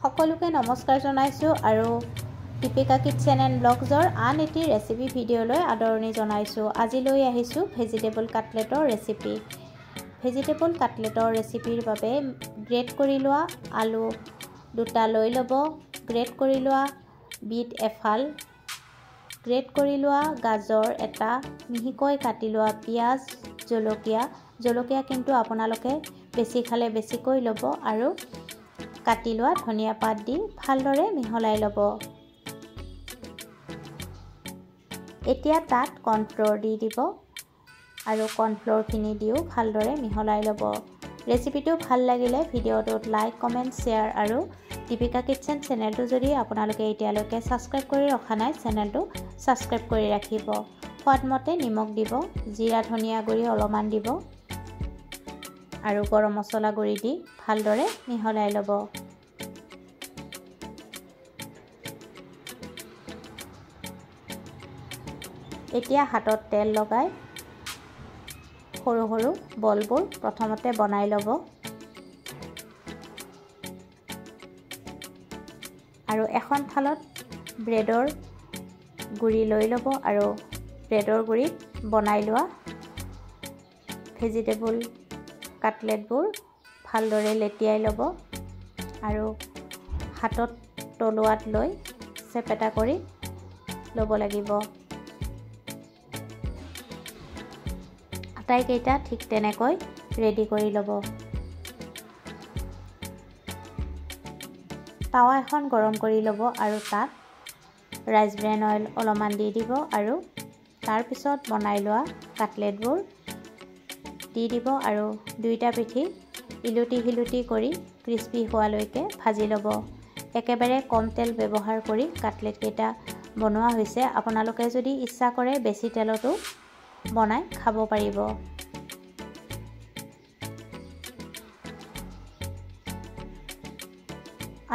সকলোকে নমস্কাৰ জনাইছো আৰু দীপিকা কিচেন এণ্ড ব্লগছৰ আন এটি ৰেচিপি ভিডিঅ'লৈ আদৰণি জনাইছো। আজি লৈ আহিছো ভেজিটেবল কাটলেটৰ ৰেচিপি। ভেজিটেবল কাটলেটৰ ৰেচিপিৰ বাবে গ্ৰেট কৰি লোৱা আলু দুটা লৈ ল'ব, গ্ৰেট কৰি লোৱা বিট এফাল, গ্ৰেট কৰি লোৱা গাজৰ এটা, মিহিকৈ কাটি লোৱা পিঁয়াজ, জলকীয়া কিন্তু আপোনালোকে বেছি খালে বেছিকৈ ল'ব আৰু কাটি লোৱা ধনিয়া পাত দি ভালদৰে মিহলাই ল'ব। এতিয়া তাত কৰ্ণফ্ল'ৰ দি দিব আৰু কৰ্ণফ্ল'ৰখিনি দিও ভালদৰে মিহলাই ল'ব। ৰেচিপিটো ভাল লাগিলে ভিডিঅ'টোত লাইক, কমেণ্ট, শ্বেয়াৰ আৰু দীপিকা কিচেন চেনেলটো যদি আপোনালোকে এতিয়ালৈকে ছাবস্ক্ৰাইব কৰি ৰখা নাই, চেনেলটো ছাবস্ক্ৰাইব কৰি ৰাখিব। সোৱাদমতে নিমখ দিব, জিৰা ধনিয়া গুড়ি অলপমান দিব আৰু গৰম মছলা গুড়ি দি ভালদৰে মিহলাই ল'ব। এতিয়া হাতত তেল লগাই সৰু সৰু বলবোৰ প্ৰথমতে বনাই ল'ব আৰু এখন থালত ব্ৰেডৰ গুড়ি লৈ ল'ব আৰু ব্ৰেডৰ গুড়িত বনাই লোৱা ভেজিটেবল কাটলেটবোৰ ভালদৰে লেটিয়াই ল'ব আৰু হাতত তলুৱাত লৈ চেপেটা কৰি ল'ব লাগিব। আটাইকেইটা ঠিক তেনেকৈ ৰেডি কৰি ল'ব। তাৱা এখন গৰম কৰি ল'ব আৰু তাত ৰাইচ ব্ৰেন অইল অলপমান দি দিব আৰু তাৰপিছত বনাই লোৱা কাটলেটবোৰ দি দিব আৰু দুইটা পিঠি ইলুটি কৰি ক্ৰিস্পি হোৱালৈকে ভাজি ল'ব। একেবাৰে কম তেল ব্যৱহাৰ কৰি কাটলেটকেইটা বনোৱা হৈছে। আপোনালোকে যদি ইচ্ছা কৰে বেছি তেলতো বনাই খাব পাৰিব।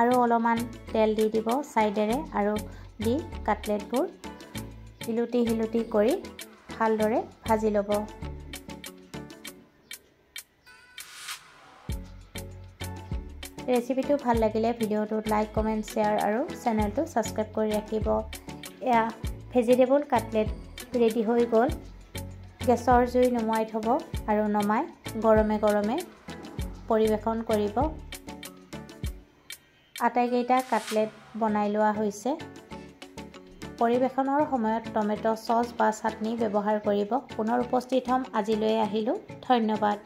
আৰু অলপমান তেল দি দিব চাইডেৰে আৰু দি কাটলেটবোৰ ইলুটি কৰি ভালদৰে ভাজি ল'ব। ৰেচিপিটো ভাল লাগিলে ভিডিঅ'টোত লাইক, কমেণ্ট, শ্বেয়াৰ আৰু চেনেলটো ছাবস্ক্ৰাইব কৰি ৰাখিব। এয়া ভেজিটেবল কাটলেট ৰেডি হৈ গ'ল। গেছৰ জুই নুমুৱাই থ'ব আৰু নমাই গৰমে পৰিৱেশন কৰিব। আটাইকেইটা কাটলেট বনাই লোৱা হৈছে। পৰিৱেশনৰ সময়ত টমেটো চচ বা চাটনি ব্যৱহাৰ কৰিব। পুনৰ উপস্থিত হ'ম। আজিলৈ আহিলোঁ। ধন্যবাদ।